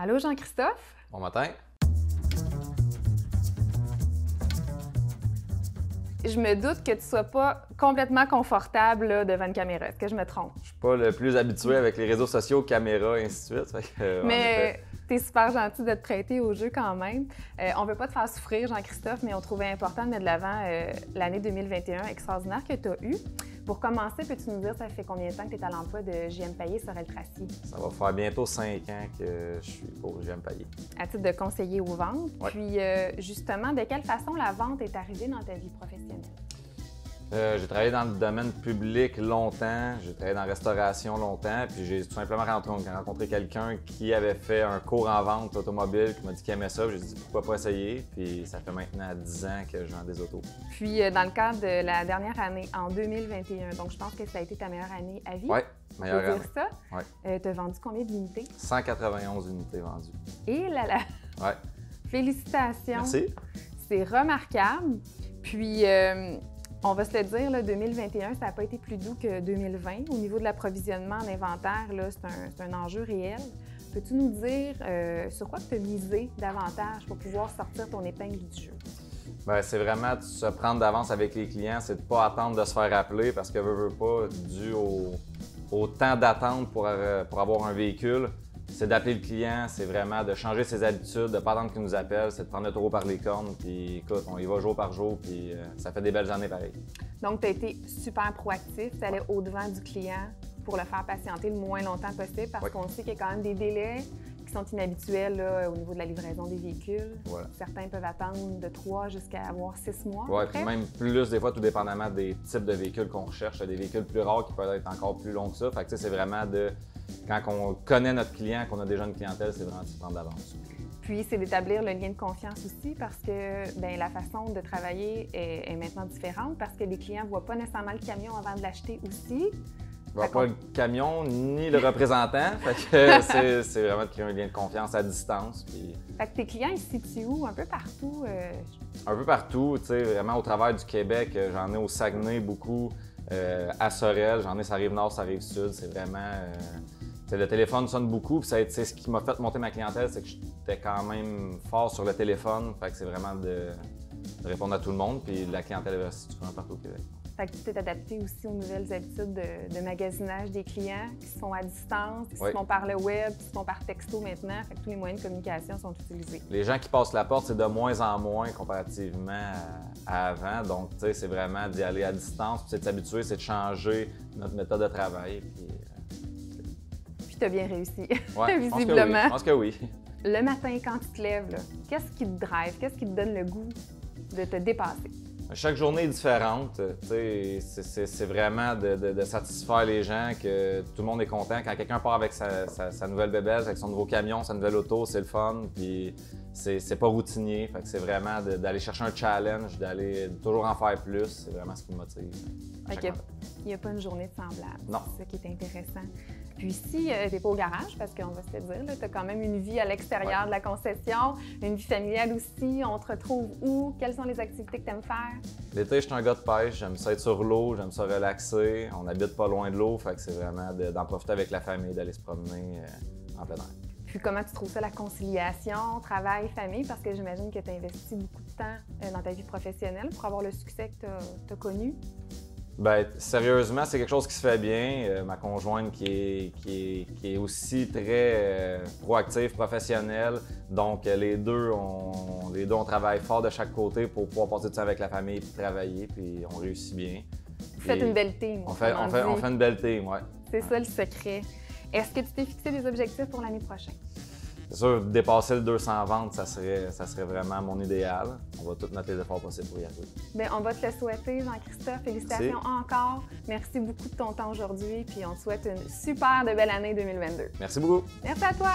Allô Jean-Christophe? Bon matin. Je me doute que tu ne sois pas complètement confortable là, devant une caméra. Est-ce que je me trompe? Je suis pas le plus habitué avec les réseaux sociaux, caméras et ainsi de suite. Fait que, Mais tu es super gentil de te prêter au jeu quand même. On ne veut pas te faire souffrir, Jean-Christophe, mais on trouvait important de mettre de l'avant l'année 2021 extraordinaire que tu as eue. Pour commencer, peux-tu nous dire, ça fait combien de temps que tu es à l'emploi de JM Paillé sur Tracy? Ça va faire bientôt 5 ans que je suis pour JM Paillé. À titre de conseiller aux ventes. Ouais. Puis, justement, de quelle façon la vente est arrivée dans ta vie professionnelle? J'ai travaillé dans le domaine public longtemps, j'ai travaillé dans la restauration longtemps, puis j'ai tout simplement rencontré quelqu'un qui avait fait un cours en vente automobile, qui m'a dit qu'il aimait ça, j'ai dit pourquoi pas essayer, puis ça fait maintenant 10 ans que je vends des autos. Puis, dans le cadre de la dernière année, en 2021, donc je pense que ça a été ta meilleure année à vie. Oui, meilleure année. On peut dire ça? Oui. Tu as vendu combien d'unités? 191 unités vendues. Et là là! Oui. Félicitations! Merci. C'est remarquable. Puis, on va se le dire, là, 2021, ça n'a pas été plus doux que 2020. Au niveau de l'approvisionnement en inventaire, c'est un enjeu réel. Peux-tu nous dire sur quoi tu as misé davantage pour pouvoir sortir ton épingle du jeu? Bien, c'est vraiment de se prendre d'avance avec les clients, c'est de ne pas attendre de se faire appeler parce que veut pas, dû au temps d'attente pour avoir un véhicule, c'est d'appeler le client, c'est vraiment de changer ses habitudes, de ne pas attendre qu'il nous appelle, c'est de prendre le taureau par les cornes, puis écoute, on y va jour par jour, puis ça fait des belles années pareil. Donc, tu as été super proactif, tu allais au-devant du client pour le faire patienter le moins longtemps possible parce qu'on sait qu'il y a quand même des délais qui sont inhabituels là, au niveau de la livraison des véhicules. Voilà. Certains peuvent attendre de 3 jusqu'à avoir 6 mois. Oui, puis même plus des fois, tout dépendamment des types de véhicules qu'on recherche. Il y a des véhicules plus rares qui peuvent être encore plus longs que ça. Fait que c'est vraiment de, quand on connaît notre client, qu'on a déjà une clientèle, c'est vraiment de se prendre d'avance. Puis, c'est d'établir le lien de confiance aussi parce que bien, la façon de travailler est maintenant différente parce que les clients ne voient pas nécessairement le camion avant de l'acheter aussi. Je ne vois pas le camion ni le représentant. Fait que c'est vraiment de créer un lien de confiance à distance. Puis... Fait que tes clients, ils se situent où? Un peu partout? Un peu partout, tu sais, vraiment au travers du Québec. J'en ai au Saguenay beaucoup, à Sorel, j'en ai sur la Rive-Nord, sur la Rive-Sud. C'est vraiment... le téléphone sonne beaucoup, puis c'est ce qui m'a fait monter ma clientèle, c'est que j'étais quand même fort sur le téléphone. Fait que c'est vraiment de répondre à tout le monde, puis la clientèle va se situer partout au Québec. Fait que tu t'es adapté aussi aux nouvelles habitudes de magasinage des clients qui se font à distance, qui se font par le web, qui se font par texto maintenant. Fait que tous les moyens de communication sont utilisés. Les gens qui passent la porte, c'est de moins en moins comparativement à avant. Donc, tu sais, c'est vraiment d'y aller à distance, puis c'est de s'habituer, c'est de changer notre méthode de travail. Puis tu as bien réussi, ouais, visiblement. Je pense que oui. Le matin, quand tu te lèves, qu'est-ce qui te drive? Qu'est-ce qui te donne le goût de te dépasser? Chaque journée est différente. C'est vraiment de satisfaire les gens, que tout le monde est content. Quand quelqu'un part avec sa nouvelle bébelle, avec son nouveau camion, sa nouvelle auto, c'est le fun. Puis c'est pas routinier. Fait que c'est vraiment d'aller chercher un challenge, d'aller toujours en faire plus. C'est vraiment ce qui me motive. Il n'y a pas une journée de semblable. Non. C'est ça qui est intéressant. Puis si tu n'es pas au garage, parce qu'on va se le dire, tu as quand même une vie à l'extérieur de la concession, une vie familiale aussi. On te retrouve où? Quelles sont les activités que tu aimes faire? L'été, je suis un gars de pêche. J'aime ça être sur l'eau, j'aime ça relaxer. On habite pas loin de l'eau, fait que c'est vraiment d'en profiter avec la famille, d'aller se promener en plein air. Puis comment tu trouves ça, la conciliation, travail, famille? Parce que j'imagine que tu as investi beaucoup de temps dans ta vie professionnelle pour avoir le succès que tu as connu. Bien, sérieusement, c'est quelque chose qui se fait bien. Ma conjointe qui est aussi très proactive, professionnelle. Donc, les deux, on travaille fort de chaque côté pour pouvoir passer du temps avec la famille et travailler, puis on réussit bien. Vous faites une belle team. On fait une belle team, oui. C'est ça le secret. Est-ce que tu t'es fixé des objectifs pour l'année prochaine? C'est sûr, dépasser le 200 ventes, ça serait vraiment mon idéal. On va tous mettre les efforts possibles pour y arriver. Bien, on va te le souhaiter, Jean-Christophe. Félicitations encore. Merci beaucoup de ton temps aujourd'hui. Puis on te souhaite une super de belle année 2022. Merci beaucoup. Merci à toi.